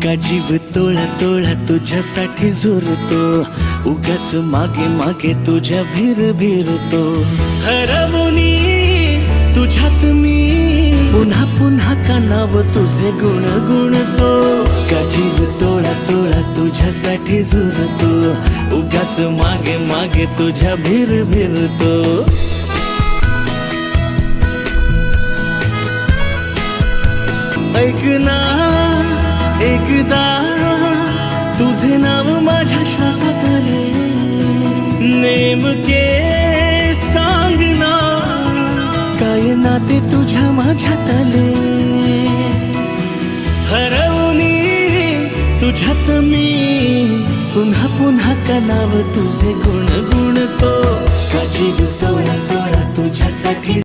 का जीव तोळा तोळा तुझ्यासाठी झुरतो, उगाच मागे मागे तुझ्या भिरतो. हरवूनी तुझ्यात मी पुन्हा पुन्हा का नाव तुझे गुण गुणतो. का जीव तोळा तोळा तुझ्यासाठी झुरतो, उगाच मागे मागे तुझ्या भिरतो. ऐक ना एकदा तुझे नाव माझ्या श्वासात आले, नेमके सांग ना काय नाते तुझ्या माझ्यात आले. हरवूनी तुझ्यात मी पुन्हा पुन्हा का नाव तुझे गुण गुणतो. का जीव तोळा तोळा तुझ्यासाठी